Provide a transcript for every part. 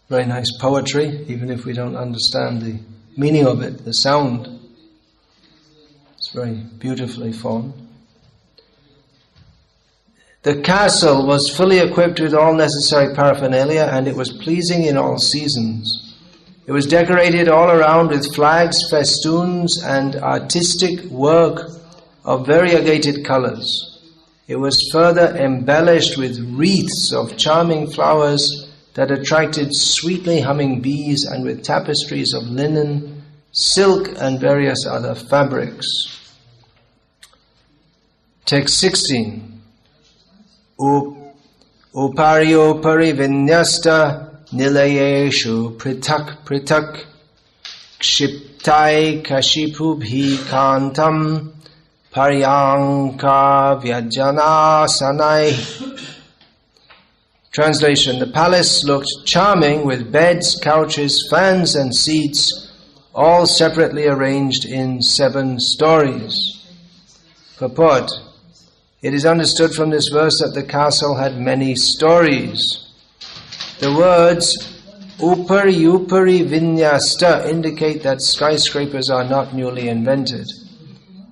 Very nice poetry, even if we don't understand the meaning of it, the sound. It's very beautifully formed. The castle was fully equipped with all necessary paraphernalia, and it was pleasing in all seasons. It was decorated all around with flags, festoons, and artistic work of variegated colors. It was further embellished with wreaths of charming flowers that attracted sweetly humming bees, and with tapestries of linen, silk, and various other fabrics. Text 16. Upari vinyasta nilayeshu pritak pritak kshiptai kashipubhi kantam paryanka vyajanasanai. Translation: the palace looked charming with beds, couches, fans and seats, all separately arranged in 7 stories. Purport: it is understood from this verse that the castle had many stories. The words upari vinyasta indicate that skyscrapers are not newly invented.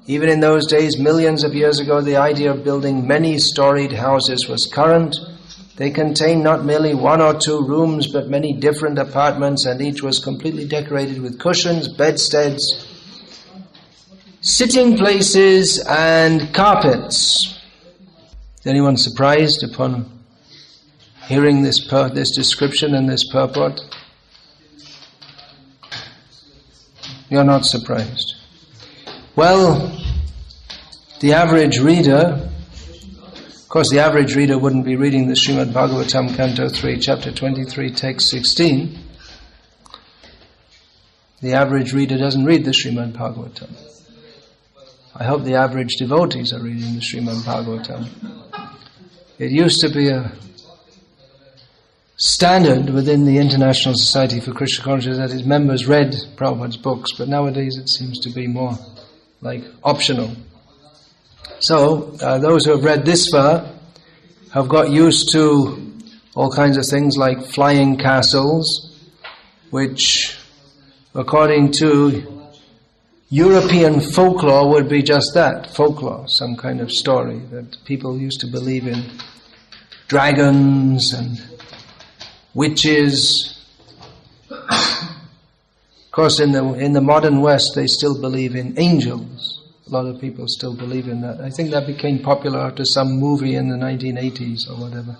Even in those days, millions of years ago, the idea of building many-storied houses was current. They contained not merely 1 or 2 rooms, but many different apartments, and each was completely decorated with cushions, bedsteads, sitting places, and carpets. Is anyone surprised upon hearing this description and this purport? You're not surprised. Well, the average reader, of course the average reader wouldn't be reading the Srimad Bhagavatam, Canto 3, Chapter 23, Text 16. The average reader doesn't read the Srimad Bhagavatam. I hope the average devotees are reading the Srimad Bhagavatam. It used to be a standard within the International Society for Krishna Consciousness that its members read Prabhupada's books, but nowadays it seems to be more like optional. So, those who have read this far have got used to all kinds of things like flying castles, which, according to European folklore, would be just that, folklore, some kind of story that people used to believe in dragons and witches. Of course, in the modern West, they still believe in angels. A lot of people still believe in that. I think that became popular after some movie in the 1980s or whatever.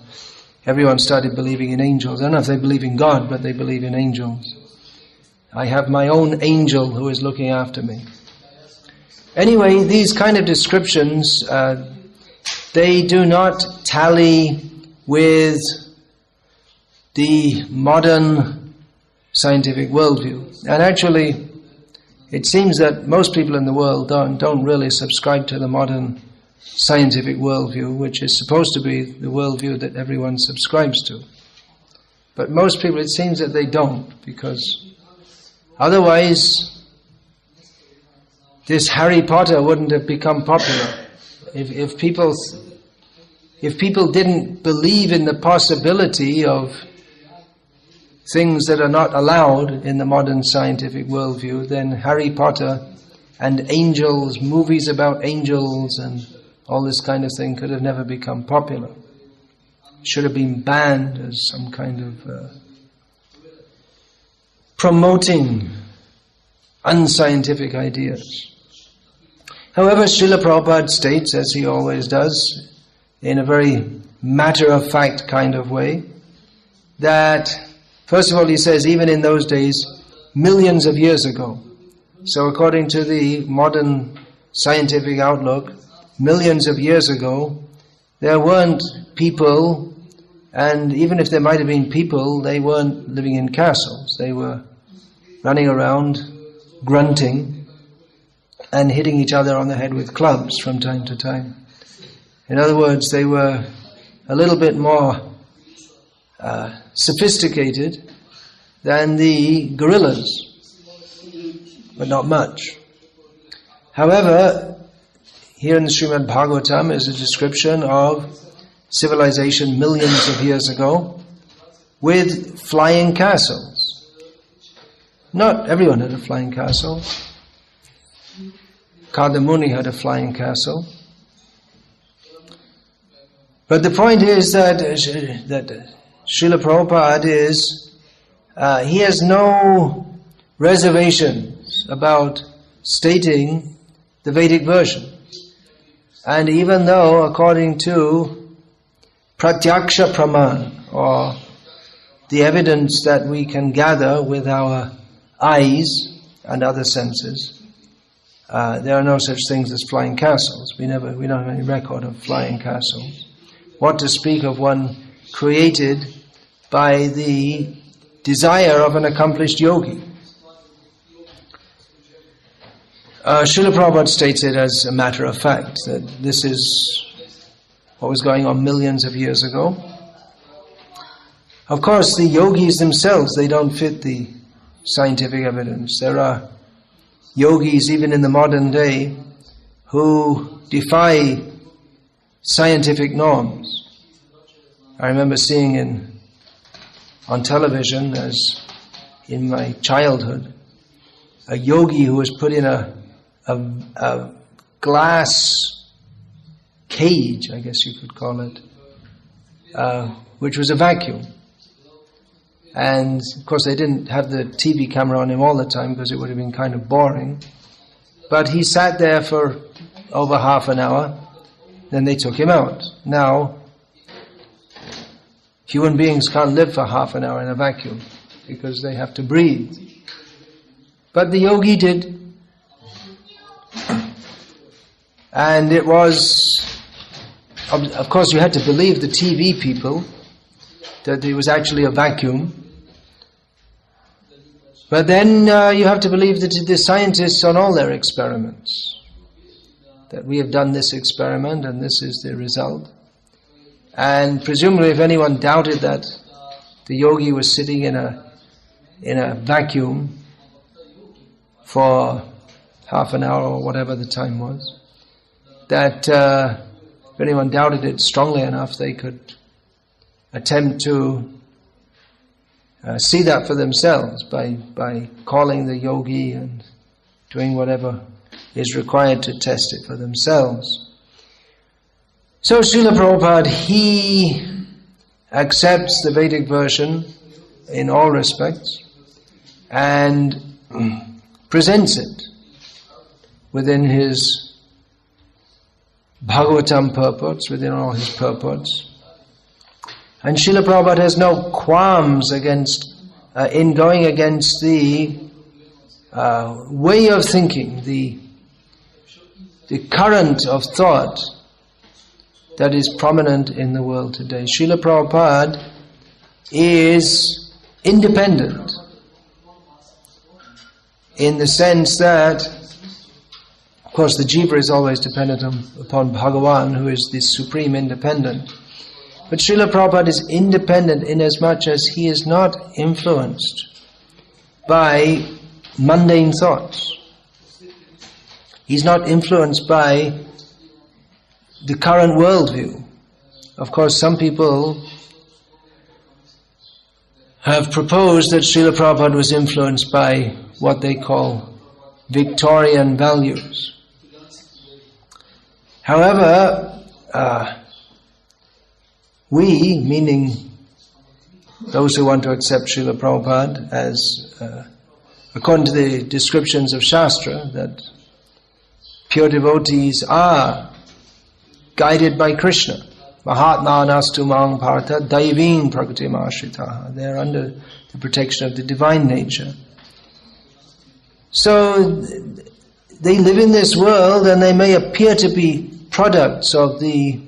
Everyone started believing in angels. I don't know if they believe in God, but they believe in angels. I have my own angel who is looking after me. Anyway, these kind of descriptions, they do not tally with the modern scientific worldview. And actually, it seems that most people in the world don't really subscribe to the modern scientific worldview, which is supposed to be the worldview that everyone subscribes to. But most people, it seems that they don't, because otherwise this Harry Potter wouldn't have become popular. If people didn't believe in the possibility of things that are not allowed in the modern scientific worldview, then Harry Potter and angels, movies about angels and all this kind of thing could have never become popular. Should have been banned as some kind of promoting unscientific ideas. However, Srila Prabhupada states, as he always does, in a very matter-of-fact kind of way, that first of all, he says, even in those days, millions of years ago. So according to the modern scientific outlook, millions of years ago, there weren't people, and even if there might have been people, they weren't living in castles. They were running around, grunting, and hitting each other on the head with clubs from time to time. In other words, they were a little bit more sophisticated than the gorillas, but not much. However, here in the Srimad Bhagavatam is a description of civilization millions of years ago, with flying castles. Not everyone had a flying castle. Kadamuni had a flying castle. But the point is that Srila Prabhupada he has no reservations about stating the Vedic version. And even though, according to Pratyaksha Praman, or the evidence that we can gather with our eyes and other senses, there are no such things as flying castles. We don't have any record of flying castles. What to speak of one created by the desire of an accomplished yogi. Srila Prabhupada states it as a matter of fact, that this is what was going on millions of years ago. Of course, the yogis themselves, they don't fit the scientific evidence. There are yogis, even in the modern day, who defy scientific norms. I remember seeing on television, as in my childhood, a yogi who was put in a glass cage, I guess you could call it, which was a vacuum. And of course they didn't have the TV camera on him all the time because it would have been kind of boring. But he sat there for over half an hour, then they took him out. Now, human beings can't live for half an hour in a vacuum because they have to breathe. But the yogi did. And it was, of course you had to believe the TV people that it was actually a vacuum. But then you have to believe that the scientists on all their experiments, that we have done this experiment and this is the result. And presumably if anyone doubted that the yogi was sitting in a vacuum for half an hour or whatever the time was, that if anyone doubted it strongly enough, they could attempt to see that for themselves by calling the yogi and doing whatever is required to test it for themselves. So Srila Prabhupada, he accepts the Vedic version in all respects and presents it within his Bhagavatam purports, within all his purports. And Srila Prabhupada has no qualms in going against the way of thinking, the current of thought that is prominent in the world today. Srila Prabhupada is independent in the sense that, of course, the jiva is always dependent upon Bhagavan, who is the supreme independent. But Srila Prabhupada is independent inasmuch as he is not influenced by mundane thoughts. He's not influenced by the current worldview. Of course, some people have proposed that Srila Prabhupada was influenced by what they call Victorian values. However, we, meaning those who want to accept Srila Prabhupada as, according to the descriptions of Shastra, that pure devotees are guided by Krishna. Mahatma nastu mang partha daiving prakritim ashritaha. They are under the protection of the divine nature. So they live in this world and they may appear to be products of the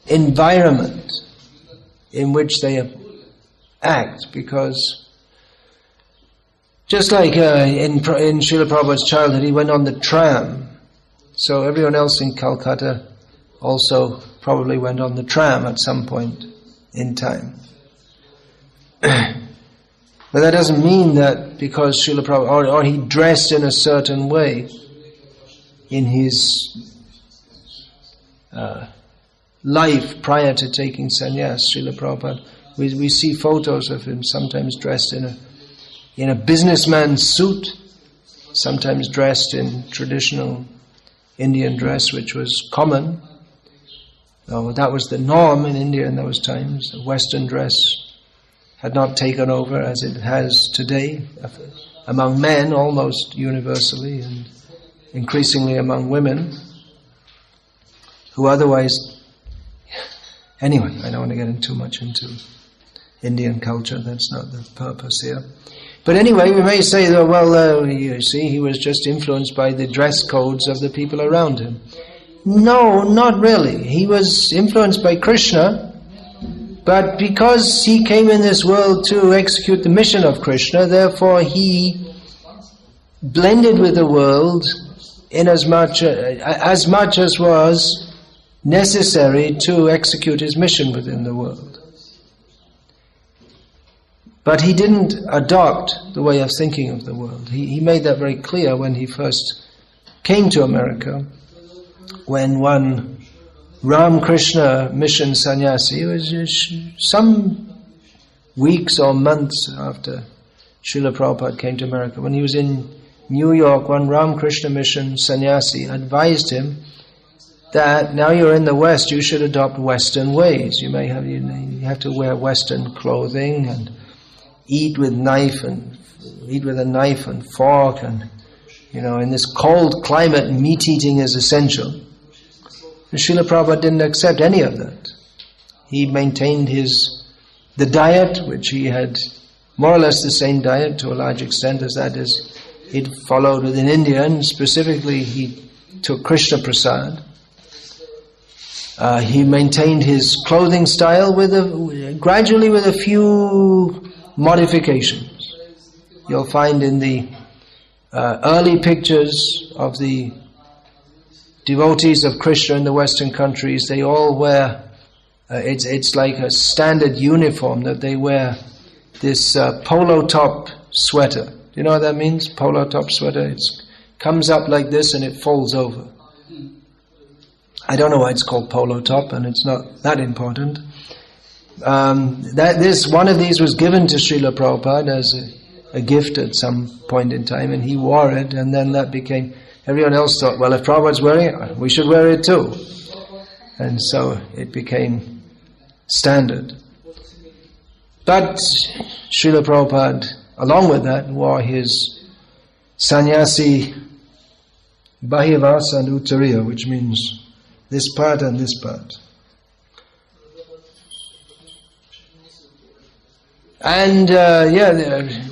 environment in which they act, because just like in Srila Prabhupada's childhood, he went on the tram. So everyone else in Calcutta also probably went on the tram at some point in time. But that doesn't mean that because Srila Prabhupada, or he dressed in a certain way in his life prior to taking sannyas, Srila Prabhupada We see photos of him sometimes dressed in a businessman's suit, sometimes dressed in traditional Indian dress, which was common. That was the norm in India in those times. The Western dress had not taken over as it has today, among men almost universally, and increasingly among women, who otherwise... Anyway, I don't want to get too much into Indian culture, that's not the purpose here. But anyway, we may say that, well, you see, he was just influenced by the dress codes of the people around him. No, not really. He was influenced by Krishna, but because he came in this world to execute the mission of Krishna, therefore he blended with the world in as much as was necessary to execute his mission within the world. But he didn't adopt the way of thinking of the world. He made that very clear when he first came to America, when one Ram Krishna mission sannyasi, was some weeks or months after Srila Prabhupada came to America. When he was in New York, one Ram Krishna mission sannyasi advised him that now you're in the West, you should adopt Western ways. You have to wear Western clothing and eat with a knife and fork, and in this cold climate, meat eating is essential. And Srila Prabhupada didn't accept any of that. He maintained the diet, which he had more or less the same diet to a large extent as that is he'd followed within India, and specifically he took Krishna Prasad. He maintained his clothing style gradually with a few modifications. You'll find in the early pictures of the devotees of Krishna in the Western countries, they all wear, it's like a standard uniform that they wear, this polo top sweater. Do you know what that means? Polo top sweater. It comes up like this and it folds over. I don't know why it's called polo top, and it's not that important. One of these was given to Srila Prabhupada as a gift at some point in time, and he wore it, and then that became, everyone else thought, well, if Prabhupada's wearing it, we should wear it too. And so it became standard. But Srila Prabhupada, along with that, wore his sannyasi bahivasa and uttariya, which means this part and this part. And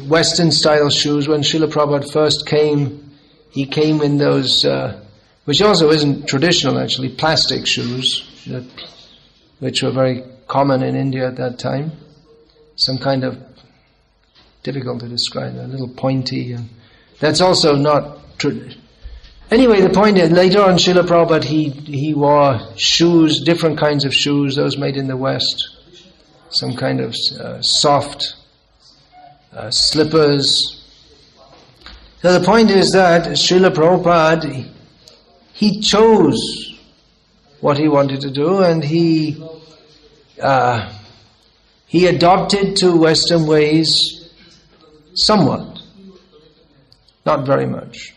Western style shoes. When Srila Prabhupada first came, he came in those, which also isn't traditional actually, plastic shoes, which were very common in India at that time. Some kind of, difficult to describe, a little pointy. And that's also not Anyway, the point is, later on Srila Prabhupada, he wore shoes, different kinds of shoes, those made in the West. Some kind of soft slippers. So the point is that Srila Prabhupada, he chose what he wanted to do, and he adopted to Western ways somewhat, not very much.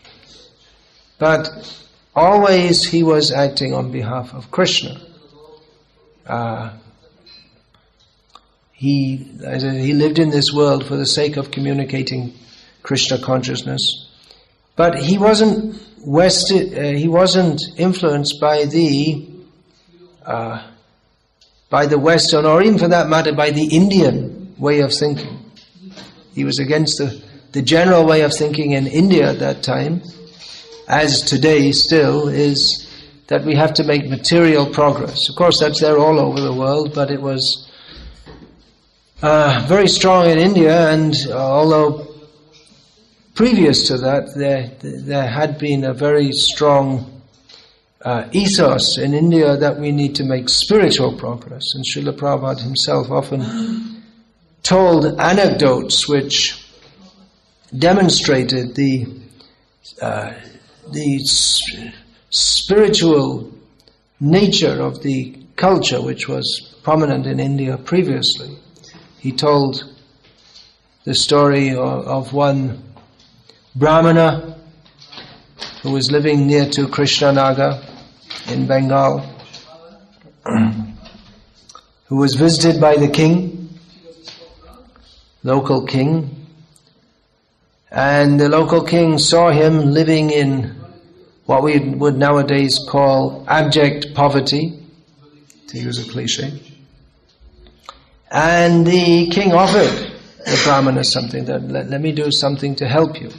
But always he was acting on behalf of Krishna. He lived in this world for the sake of communicating Krishna consciousness, but he wasn't influenced by the Western, or even for that matter by the Indian way of thinking. He was against the general way of thinking in India at that time, as today still, is that we have to make material progress. Of course, that's there all over the world, but it was very strong in India, and although previous to that, there had been a very strong ethos in India that we need to make spiritual progress. And Srila Prabhupada himself often told anecdotes which demonstrated the spiritual nature of the culture which was prominent in India previously. he told the story of one Brahmana who was living near to Krishnanagar in Bengal, who was visited by the king, local king, and the local king saw him living in what we would nowadays call abject poverty, to use a cliche. And the king offered the Brahmana something, that let me do something to help you.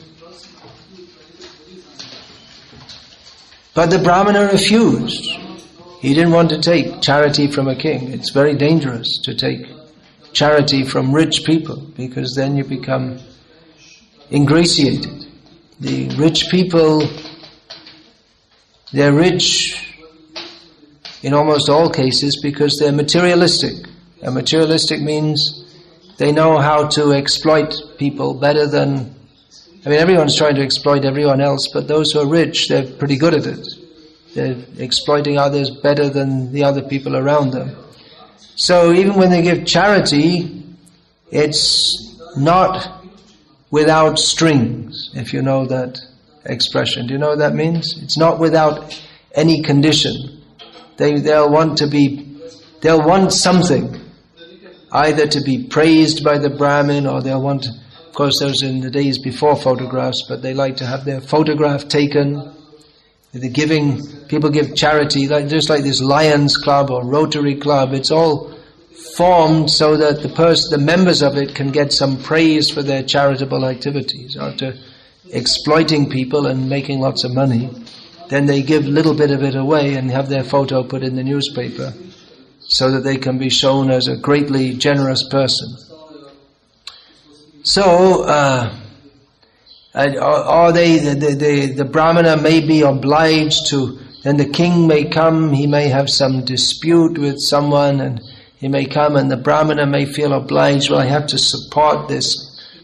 But the Brahmana refused. He didn't want to take charity from a king. It's very dangerous to take charity from rich people, because then you become ingratiated. The rich people, they're rich in almost all cases because they're materialistic. And materialistic means they know how to exploit people better than... everyone's trying to exploit everyone else, but those who are rich, they're pretty good at it. They're exploiting others better than the other people around them. So even when they give charity, it's not without strings, if you know that expression. Do you know what that means? It's not without any condition. They'll want something, either to be praised by the Brahmin, or they'll want, of course those in the days before photographs, but they like to have their photograph taken. People give charity, just like this Lions Club or Rotary Club. It's all formed so that the members of it can get some praise for their charitable activities. After exploiting people and making lots of money, then they give a little bit of it away and have their photo put in the newspaper so that they can be shown as a greatly generous person. So, or the Brahmana may be obliged to, then the king may come, he may have some dispute with someone, and he may come and the Brahmana may feel obliged, well, I have to support this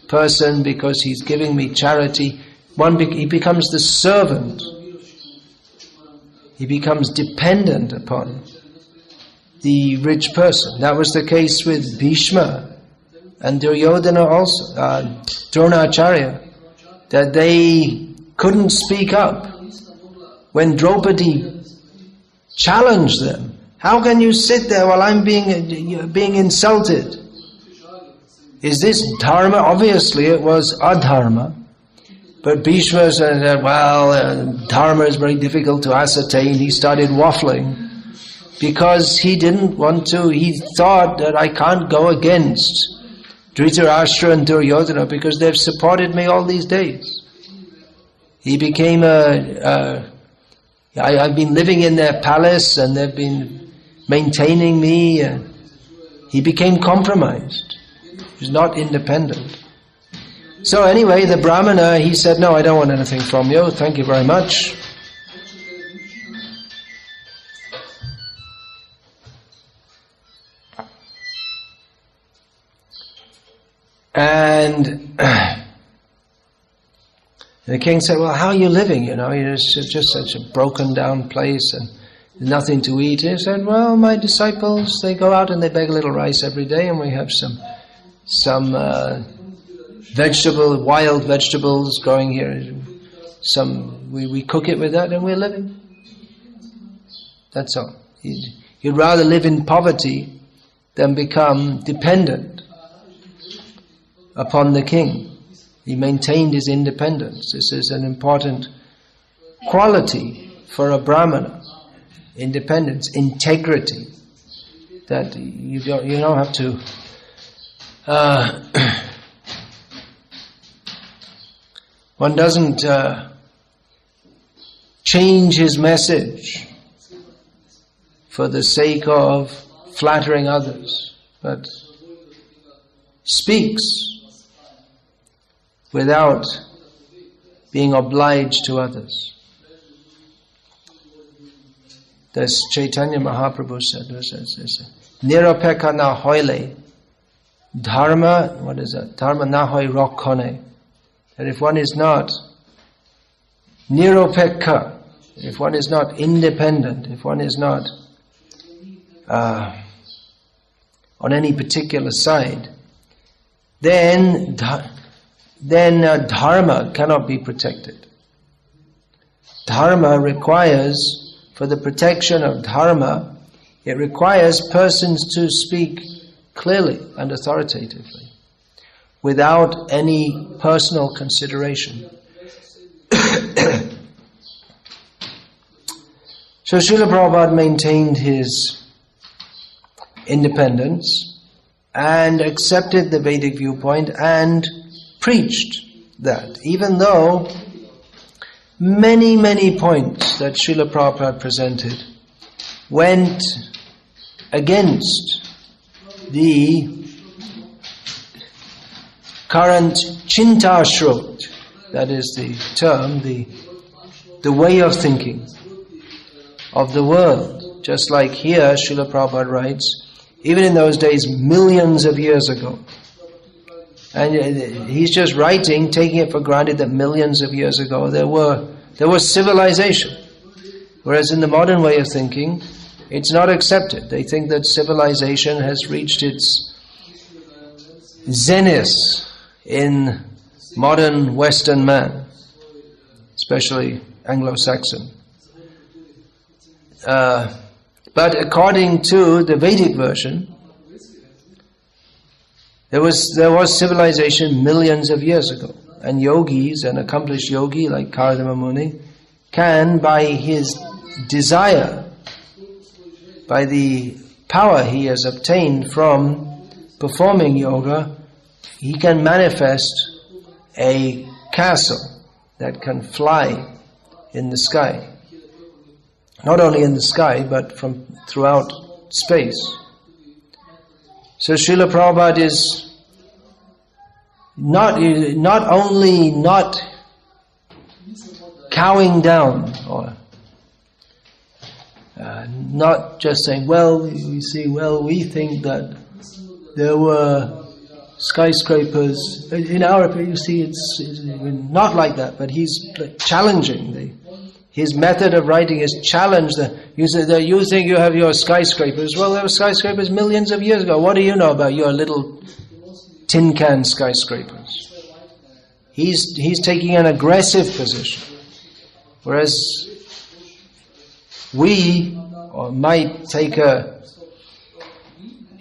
person because he's giving me charity. He becomes the servant. He becomes dependent upon the rich person. That was the case with Bhishma and Duryodhana also, Dronacharya, that they couldn't speak up when Draupadi challenged them. How can you sit there while I'm being insulted? Is this dharma? Obviously it was adharma. But Bhishma said, well, dharma is very difficult to ascertain. He started waffling because he didn't want to. He thought that I can't go against Dhritarashtra and Duryodhana because they've supported me all these days. He became I've been living in their palace and they've been maintaining me. He became compromised. He was not independent. So anyway, the Brahmana, he said, no, I don't want anything from you. Thank you very much. And the king said, well, how are you living? It's just such a broken down place and nothing to eat. He said, well, my disciples, they go out and they beg a little rice every day, and we have some wild vegetables growing here. We cook it with that and we're living. That's all. He'd rather live in poverty than become dependent upon the king. He maintained his independence. This is an important quality for a Brahmana. Independence, integrity. That you don't have to one doesn't change his message for the sake of flattering others, but speaks without being obliged to others. As Chaitanya Mahaprabhu said, Nirapeka na hoile, dharma, what is that? Dharma na hoi rokhone. That if one is not nirapeka, if one is not independent, if one is not on any particular side, then dharma cannot be protected. Dharma requires, for the protection of dharma, it requires persons to speak clearly and authoritatively, without any personal consideration. So Srila Prabhupada maintained his independence and accepted the Vedic viewpoint and preached that, even though many, many points that Srila Prabhupada presented went against the current chintashrot, that is the term, the way of thinking of the world. Just like here, Srila Prabhupada writes, even in those days, millions of years ago. And he's just writing, taking it for granted that millions of years ago there was civilization. Whereas in the modern way of thinking, it's not accepted. They think that civilization has reached its zenith in modern Western man, especially Anglo-Saxon. But according to the Vedic version, there was civilization millions of years ago. And yogis, an accomplished yogi like Kardama Muni, can, by his desire, by the power he has obtained from performing yoga, he can manifest a castle that can fly in the sky. Not only in the sky, but from throughout space. So Srila Prabhupada is not only not cowing down, or not just saying, well, you see, we think that there were skyscrapers. In our opinion, you see, it's not like that, but he's challenging his method of writing is challenge you say that you think you have your skyscrapers. Well, there were skyscrapers millions of years ago. What do you know about your little tin can skyscrapers? He's taking an aggressive position, whereas we might take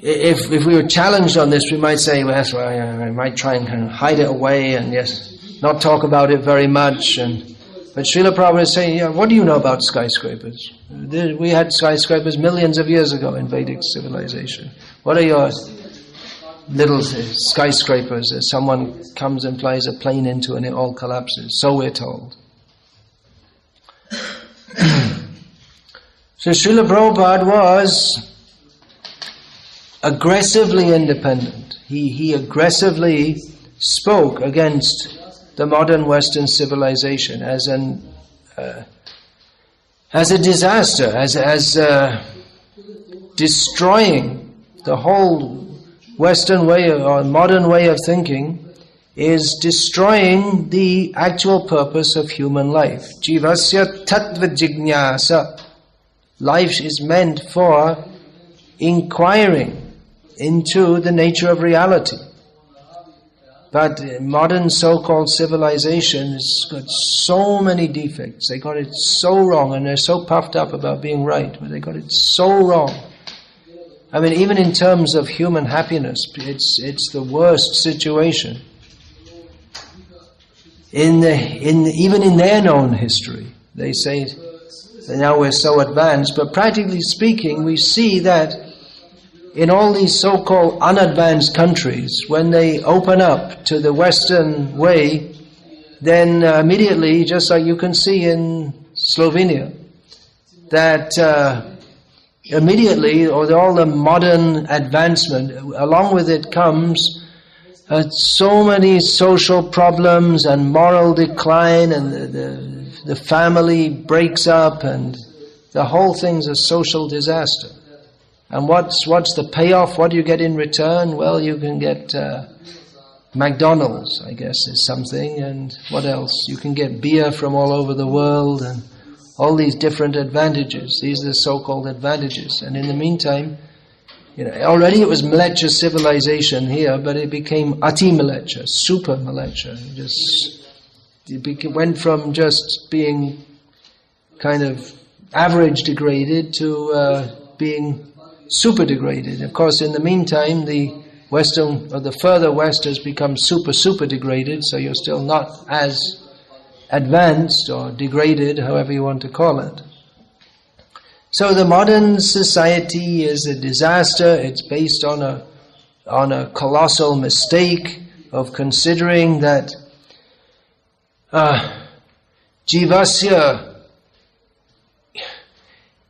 if we were challenged on this, we might say, well, yes, I might try and kind of hide it away and yes, not talk about it very much. But Srila Prabhupada is saying, what do you know about skyscrapers? We had skyscrapers millions of years ago in Vedic civilization. What are your little skyscrapers that someone comes and flies a plane into and it all collapses? So we're told. So Srila Prabhupada was aggressively independent. He aggressively spoke against the modern Western civilization as a disaster, as destroying the whole Western way or modern way of thinking, is destroying the actual purpose of human life. Jivasya tattva jignasa. Life is meant for inquiring into the nature of reality. But modern so-called civilization has got so many defects. They got it so wrong, and they're so puffed up about being right, but they got it so wrong. I mean, even in terms of human happiness, it's the worst situation. Even in their known history, they say that now we're so advanced, but practically speaking, we see that in all these so-called unadvanced countries, when they open up to the Western way, then immediately, just like you can see in Slovenia, that immediately, or all the modern advancement, along with it comes so many social problems and moral decline, and the family breaks up, and the whole thing's a social disaster. And what's the payoff? What do you get in return? Well, you can get McDonald's, I guess, is something. And what else? You can get beer from all over the world and all these different advantages. These are the so-called advantages. And in the meantime, Already it was Mleccha civilization here, but it became Ati Mleccha, super Mleccha. It went from just being kind of average degraded to being super degraded. Of course, in the meantime, the Western, or the further West, has become super degraded, so you're still not as advanced or degraded, however you want to call it. So the modern society is a disaster. It's based on a colossal mistake of considering that jivasya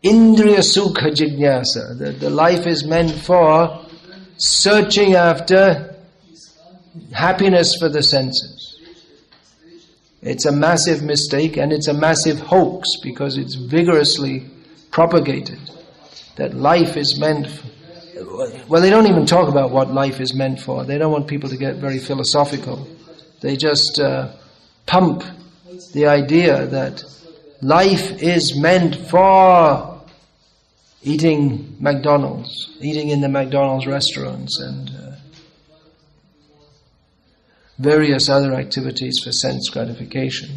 indriya sukha jignasa, that the life is meant for searching after happiness for the senses. It's a massive mistake, and it's a massive hoax, because it's vigorously propagated that life is meant for, well, they don't even talk about what life is meant for. They don't want people to get very philosophical. They just pump the idea that life is meant for eating McDonald's, eating in the McDonald's restaurants, and various other activities for sense gratification.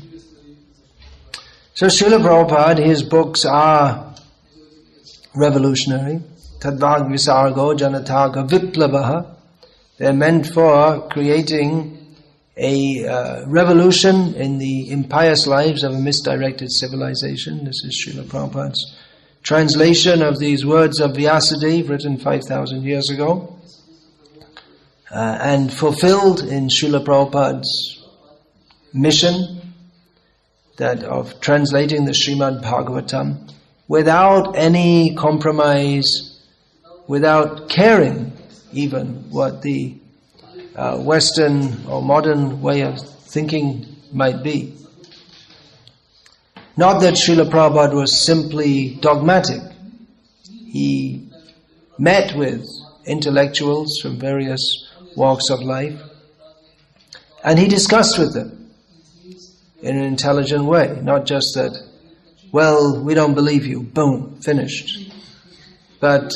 So Srila Prabhupada, his books are revolutionary. Tadvag visargo janataga viplavaha. They're meant for creating a revolution in the impious lives of a misdirected civilization. This is Srila Prabhupada's translation of these words of Vyasadeva, written 5,000 years ago, and fulfilled in Srila Prabhupada's mission, that of translating the Srimad Bhagavatam without any compromise, without caring even what the Western or modern way of thinking might be. Not that Srila Prabhupada was simply dogmatic. He met with intellectuals from various walks of life, and he discussed with them in an intelligent way, not just that, well, we don't believe you, boom, finished. But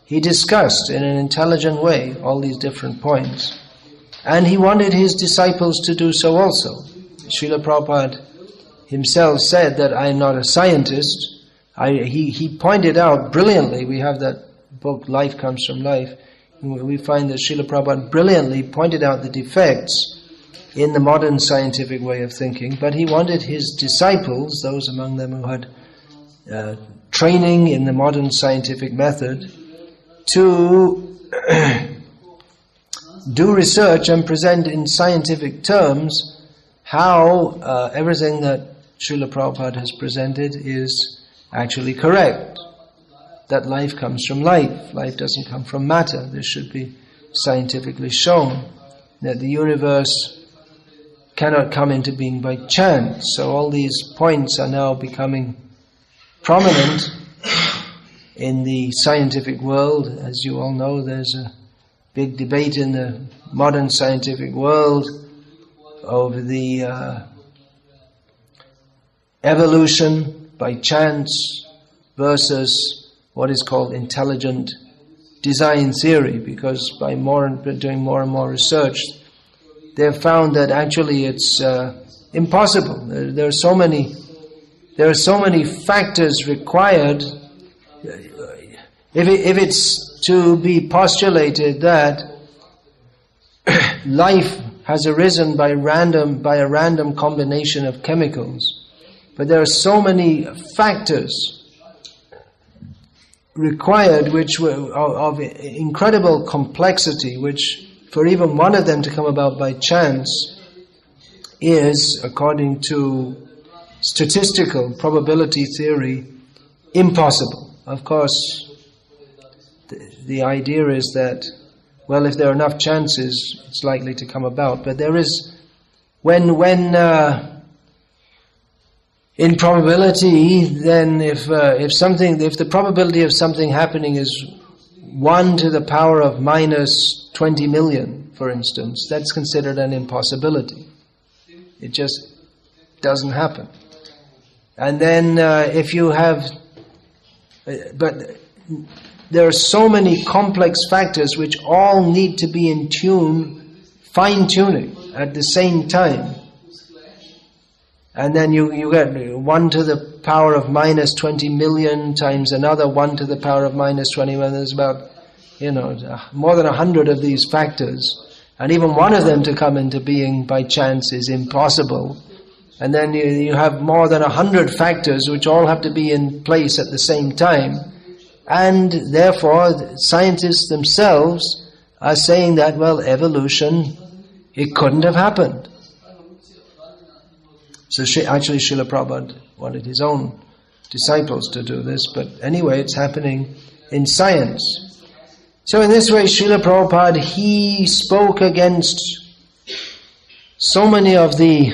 he discussed in an intelligent way all these different points. And he wanted his disciples to do so also. Srila Prabhupada himself said that I am not a scientist. He pointed out brilliantly, we have that book, Life Comes from Life, we find that Srila Prabhupada brilliantly pointed out the defects in the modern scientific way of thinking, but he wanted his disciples, those among them who had training in the modern scientific method, to do research and present in scientific terms how everything that Srila Prabhupada has presented is actually correct. That life comes from life. Life doesn't come from matter. This should be scientifically shown. That the universe cannot come into being by chance. So all these points are now becoming prominent in the scientific world. As you all know, there's a big debate in the modern scientific world over the evolution by chance versus what is called intelligent design theory, because by doing more and more research, they've found that actually it's impossible. There are so many factors required. If it's to be postulated that life has arisen by a random combination of chemicals, but there are so many factors required which were of incredible complexity, which for even one of them to come about by chance is, according to statistical probability theory, impossible. Of course, the idea is that, well, if there are enough chances, it's likely to come about. But there is, when in probability, then if the probability of something happening is 1 to the power of minus 20 million, for instance, that's considered an impossibility. It just doesn't happen. And then if you have, but there are so many complex factors which all need to be in tune, fine-tuning at the same time. And then you get 1 to the power of minus 20 million times another 1 to the power of minus 20 million. There's about, more than 100 of these factors. And even one of them to come into being by chance is impossible. And then you have more than 100 factors which all have to be in place at the same time. And therefore, scientists themselves are saying that, well, evolution, it couldn't have happened. So actually Srila Prabhupada wanted his own disciples to do this, but anyway, it's happening in science. So in this way, Srila Prabhupada, he spoke against so many of the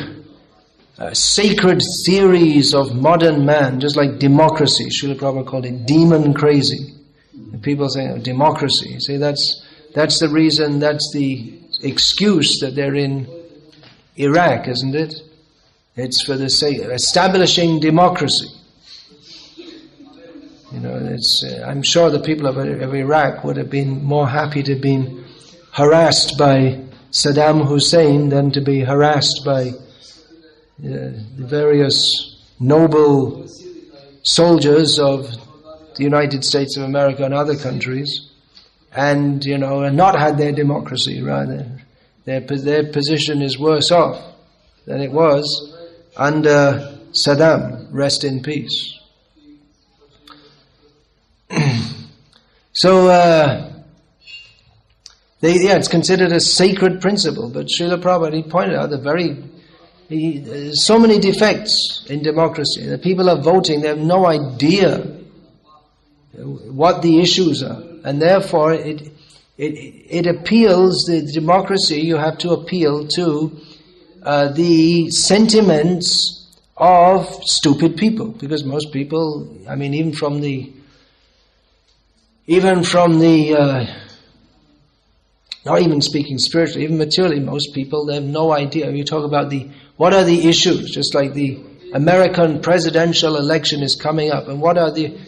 sacred theories of modern man, just like democracy. Srila Prabhupada called it demon crazy. And people say, democracy. See, that's the reason, that's the excuse that they're in Iraq, isn't it? It's for the sake of establishing democracy. I'm sure the people of Iraq would have been more happy to have been harassed by Saddam Hussein than to be harassed by the various noble soldiers of the United States of America and other countries, and not had their democracy. Rather, their position is worse off than it was under Saddam. Rest in peace. So, it's considered a sacred principle. But Srila Prabhupada, he pointed out there's so many defects in democracy. The people are voting; they have no idea what the issues are, and therefore it appeals. The democracy, you have to appeal to the sentiments of stupid people, because most people, even from the not even speaking spiritually, even materially, most people, they have no idea. You talk about what are the issues, just like the American presidential election is coming up, and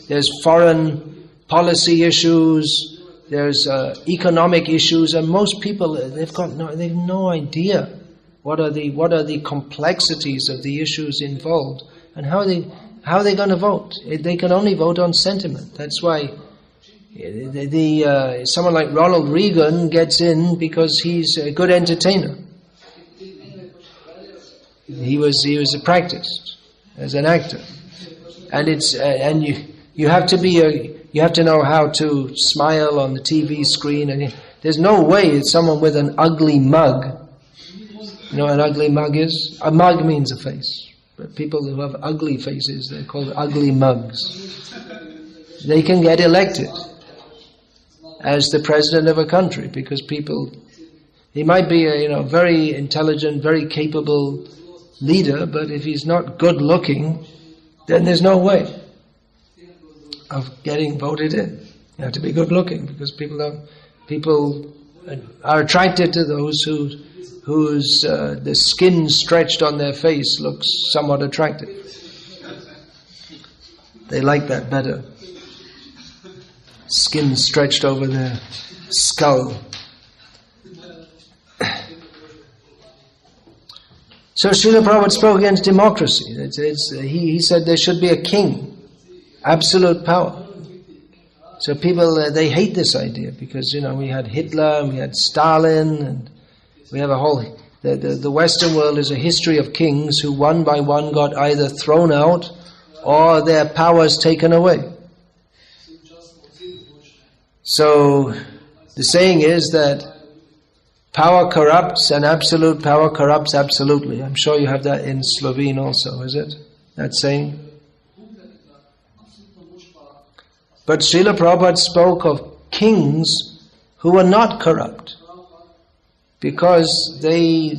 there's foreign policy issues, there's economic issues, and most people, they've no idea what are the complexities of the issues involved, and how are they going to vote? They can only vote on sentiment. That's why someone like Ronald Reagan gets in, because he's a good entertainer. He was practiced as an actor, and you have to know how to smile on the TV screen, and there's no way it's someone with an ugly mug. You know what an ugly mug is? A mug means a face, but people who have ugly faces, they're called ugly mugs. They can get elected as the president of a country, because he might be a very intelligent, very capable leader, but if he's not good looking, then there's no way of getting voted in. You have to be good looking, because people are attracted to those whose the skin stretched on their face looks somewhat attractive. They like that better. Skin stretched over their skull. So Srila Prabhupada spoke against democracy. He said there should be a king, absolute power. So people, they hate this idea, because we had Hitler and we had Stalin, and we have a whole... The Western world is a history of kings who one by one got either thrown out or their powers taken away. So the saying is that power corrupts and absolute power corrupts absolutely. I'm sure you have that in Slovene also, is it? That saying? But Srila Prabhupada spoke of kings who were not corrupt, because they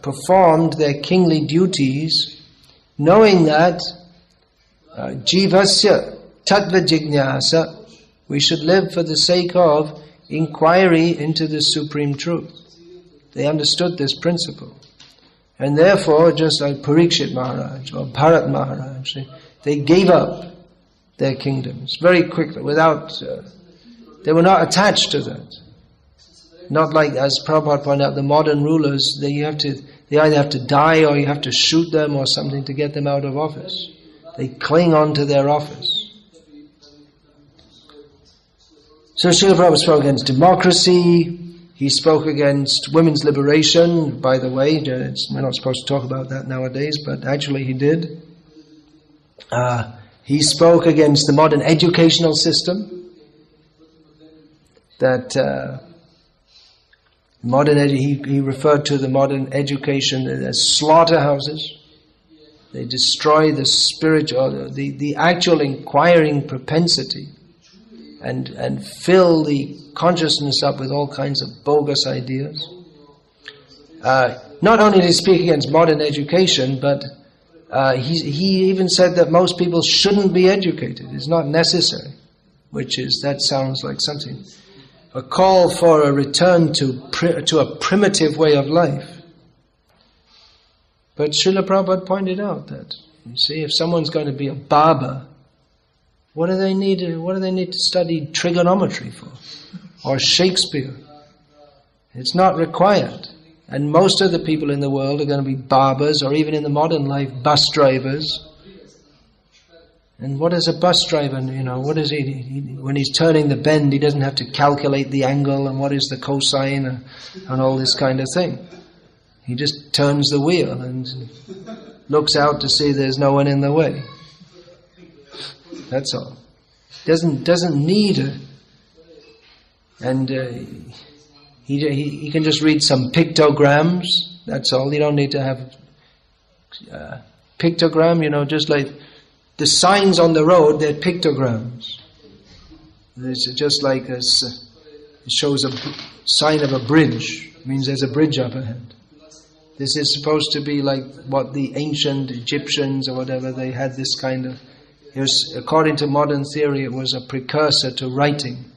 performed their kingly duties knowing that jivasya tattva jignasa, we should live for the sake of inquiry into the supreme truth. They understood this principle. And therefore, just like Parikshit Maharaj or Bharat Maharaj, they gave up their kingdoms very quickly, without, they were not attached to that. Not like, as Prabhupada pointed out, the modern rulers, they either have to die or you have to shoot them or something to get them out of office. They cling on to their office. So Srila Prabhupada spoke against democracy, he spoke against women's liberation, by the way, we're not supposed to talk about that nowadays, but actually he did. He spoke against the modern educational system, that he referred to the modern education as slaughterhouses. They destroy the spiritual, the actual inquiring propensity, and fill the consciousness up with all kinds of bogus ideas. Not only did he speak against modern education, but he even said that most people shouldn't be educated. It's not necessary, that sounds like something, a call for a return to a primitive way of life. But Srila Prabhupada pointed out that, you see, if someone's going to be a barber, what do they need to study trigonometry for? Or Shakespeare? It's not required. And most of the people in the world are going to be barbers, or even in the modern life, bus drivers. And what is a bus driver? What is he? When he's turning the bend, he doesn't have to calculate the angle and what is the cosine and all this kind of thing. He just turns the wheel and looks out to see there's no one in the way. That's all. Doesn't need a... And he can just read some pictograms, that's all. You don't need to have pictogram, just like the signs on the road, they're pictograms. It's just like it shows a sign of a bridge. It means there's a bridge up ahead. This is supposed to be like what the ancient Egyptians or whatever, they had this kind of... according to modern theory, it was a precursor to writing.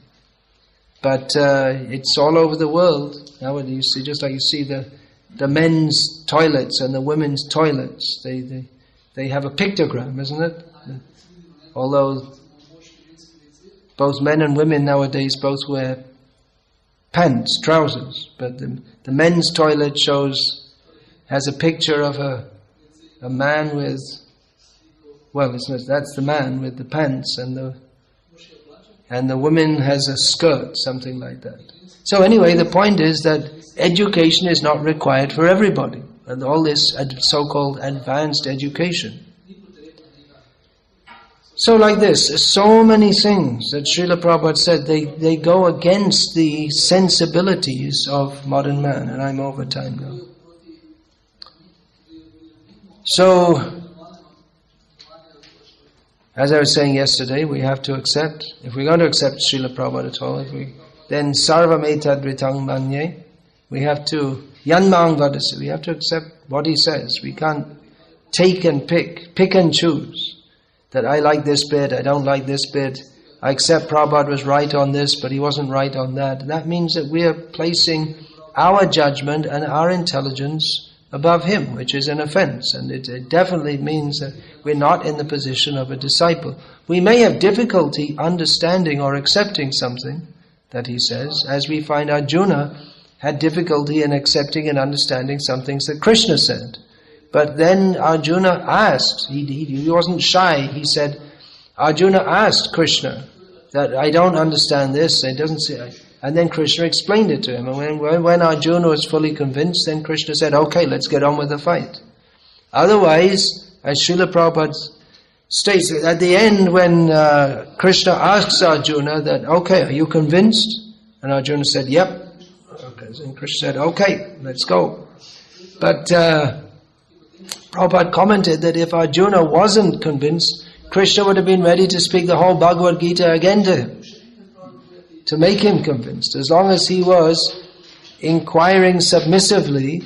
But it's all over the world. Nowadays, you see, just like you see the men's toilets and the women's toilets, they have a pictogram, isn't it? Although both men and women nowadays both wear pants, trousers, but the men's toilet has a picture of a man with, that's the man with the pants, and the woman has a skirt, something like that. So anyway, the point is that education is not required for everybody, and all this so-called advanced education. So like this, so many things that Srila Prabhupada said, they go against the sensibilities of modern man, and I'm over time now. So, as I was saying yesterday, we have to accept, if we're going to accept Srila Prabhupada at all, then sarvam etad vritang manye, we have to, yanmang vadasi, we have to accept what he says. We can't take and pick and choose. That I like this bit, I don't like this bit, I accept Prabhupada was right on this, but he wasn't right on that. That means that we are placing our judgment and our intelligence above him, which is an offense, and it definitely means that we're not in the position of a disciple. We may have difficulty understanding or accepting something that he says, as we find Arjuna had difficulty in accepting and understanding some things that Krishna said. But then Arjuna asked, he wasn't shy, he said, Arjuna asked Krishna that I don't understand this, it doesn't say... And then Krishna explained it to him. And when Arjuna was fully convinced, then Krishna said, okay, let's get on with the fight. Otherwise, as Srila Prabhupada states, at the end when Krishna asks Arjuna that, okay, are you convinced? And Arjuna said, yep. Okay. And Krishna said, okay, let's go. But Prabhupada commented that if Arjuna wasn't convinced, Krishna would have been ready to speak the whole Bhagavad Gita again to him, to make him convinced. As long as he was inquiring submissively,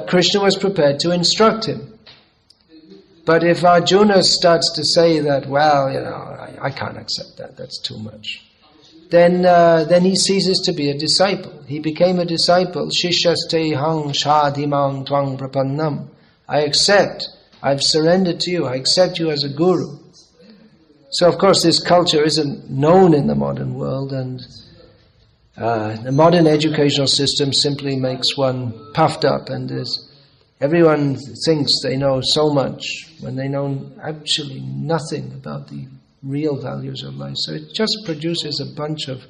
Krishna was prepared to instruct him. But if Arjuna starts to say that, well, I can't accept that, that's too much, then he ceases to be a disciple. He became a disciple. Shishaste hang shadimang twang prapannam. I accept, I've surrendered to you, I accept you as a guru. So of course this culture isn't known in the modern world, and the modern educational system simply makes one puffed up, and everyone thinks they know so much when they know actually nothing about the real values of life. So it just produces a bunch of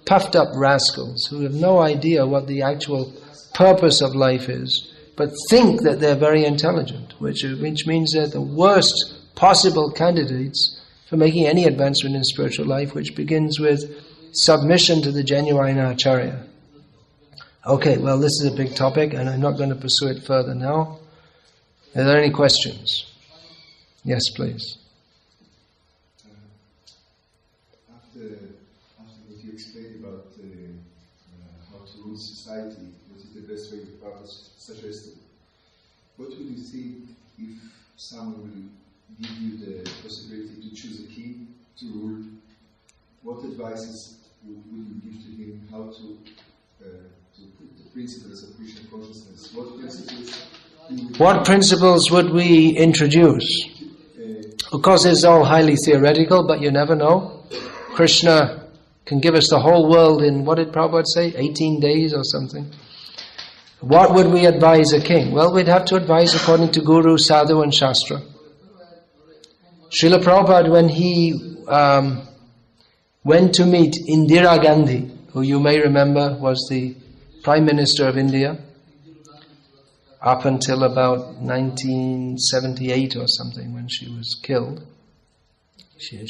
puffed up rascals who have no idea what the actual purpose of life is, but think that they're very intelligent, which means they're the worst possible candidates for making any advancement in spiritual life, which begins with submission to the genuine Acharya. Okay, well, this is a big topic, and I'm not going to pursue it further now. Are there any questions? Yes, please. After what you explained about how to rule society, what is the best way Prabhupada suggested, what would you think if someone will give you the possibility to choose a king to rule? What advices would you give to him how to put the principles of Krishna consciousness? What principles would we introduce? Of course, it's all highly theoretical, but you never know. Krishna can give us the whole world in, what did Prabhupada say, 18 days or something. What would we advise a king? Well, we'd have to advise according to Guru, Sadhu and Shastra. Srila Prabhupada, when he went to meet Indira Gandhi, who you may remember was the Prime Minister of India, up until about 1978 or something, when she was killed. She had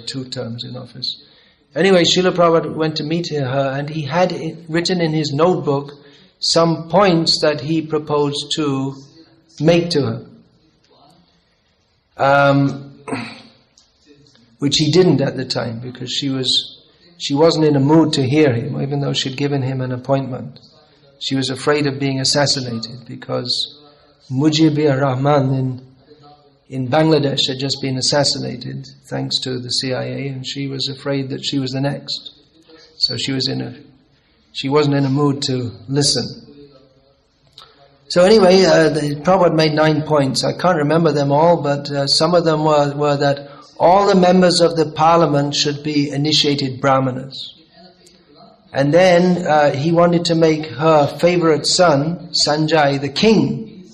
2 terms in office. Anyway, Srila Prabhupada went to meet her, and he had written in his notebook some points that he proposed to make to her. Which he didn't at the time, because she wasn't in a mood to hear him, even though she'd given him an appointment. She was afraid of being assassinated, because Mujibur Rahman in Bangladesh had just been assassinated thanks to the CIA, and she was afraid that she was the next. So she wasn't in a mood to listen. So anyway, the Prabhupada made 9 points. I can't remember them all, but some of them were that all the members of the parliament should be initiated brahmanas. And then he wanted to make her favorite son, Sanjay, the king,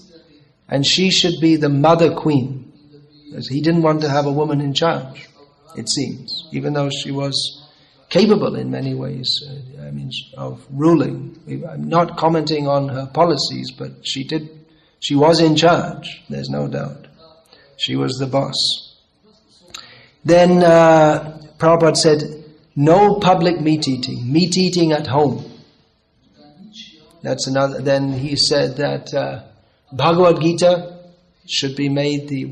and she should be the mother queen. Because he didn't want to have a woman in charge, it seems, even though she was capable in many ways, of ruling. I'm not commenting on her policies, but she was in charge, there's no doubt. She was the boss. Then Prabhupada said, no public meat eating at home. That's another. Then he said that Bhagavad Gita should be made the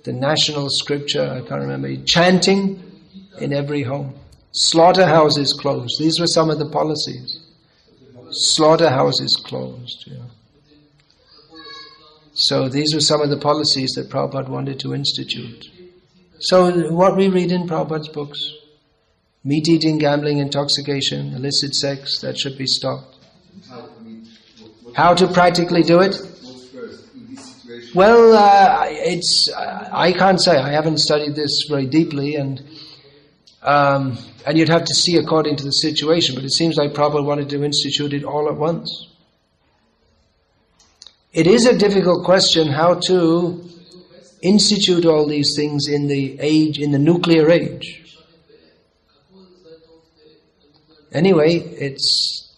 national scripture, I can't remember, chanting in every home. Slaughterhouses closed. These were some of the policies. Slaughterhouses closed, yeah. So these were some of the policies that Prabhupada wanted to institute. So what we read in Prabhupada's books, meat eating, gambling, intoxication, illicit sex, that should be stopped. How to practically do it? Well, I can't say. I haven't studied this very deeply, and you'd have to see according to the situation, but it seems like Prabhupada wanted to institute it all at once. It is a difficult question how to institute all these things in the nuclear age. Anyway, it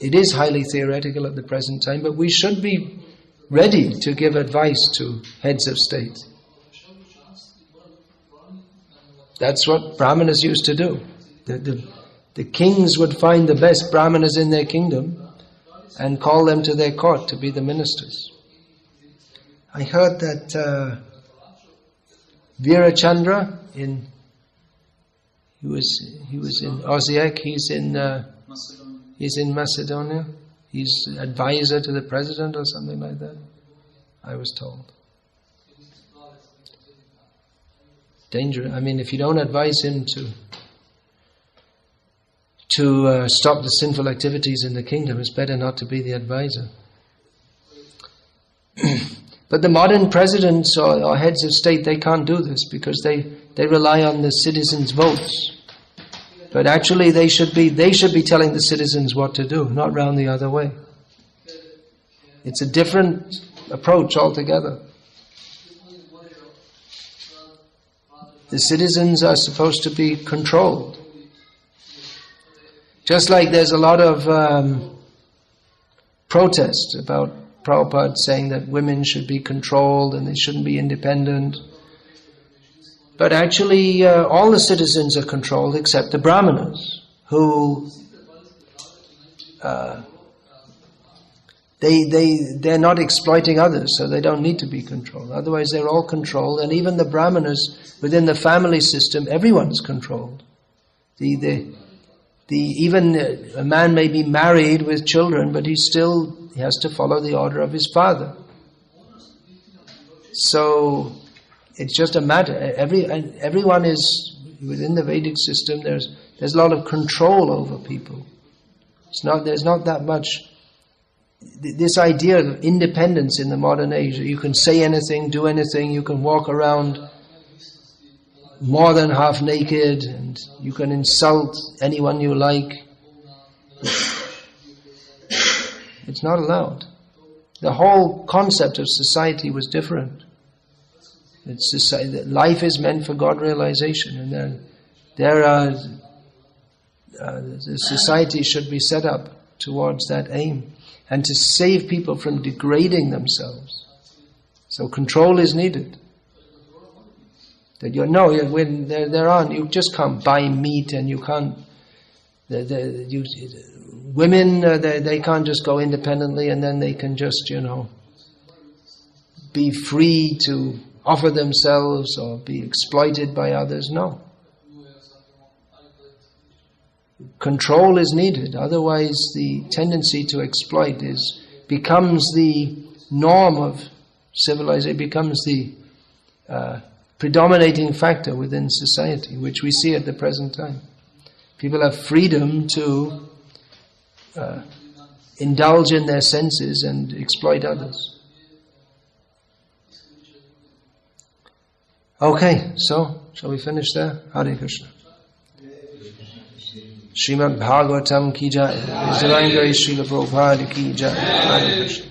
is highly theoretical at the present time, but we should be ready to give advice to heads of state. That's what brahmanas used to do. The kings would find the best brahmanas in their kingdom and call them to their court to be the ministers. I heard that Virachandra he was in Osijek, he's in Macedonia. He's advisor to the president or something like that, I was told. Dangerous. If you don't advise him to stop the sinful activities in the kingdom, it's better not to be the advisor. But the modern presidents or heads of state, they can't do this because they rely on the citizens' votes. But actually they should be telling the citizens what to do, not round the other way. It's a different approach altogether. The citizens are supposed to be controlled. Just like there's a lot of protest about Prabhupada saying that women should be controlled and they shouldn't be independent. But actually all the citizens are controlled except the Brahmanas, who they're not exploiting others, so they don't need to be controlled. Otherwise they're all controlled, and even the Brahmanas within the family system, everyone's controlled. Even a man may be married with children, but he has to follow the order of his father. So it's just a matter. Everyone is within the Vedic system. There's a lot of control over people. There's not that much. This idea of independence in the modern age, you can say anything, do anything, you can walk around more than half naked, and you can insult anyone you like. It's not allowed. The whole concept of society was different. It's society, life is meant for God realization, and then the society should be set up towards that aim, and to save people from degrading themselves. So control is needed. That you just can't buy meat, and you can't. Women, they can't just go independently, and then they can just be free to offer themselves or be exploited by others. No. Control is needed. Otherwise, the tendency to exploit becomes the norm of civilization. It becomes the predominating factor within society, which we see at the present time. People have freedom to indulge in their senses and exploit others. Okay, so shall we finish there? Hare Krishna. Srimad Bhagavatam ki jai. His Divine Grace Srila Prabhupada ki jai. Hare Krishna.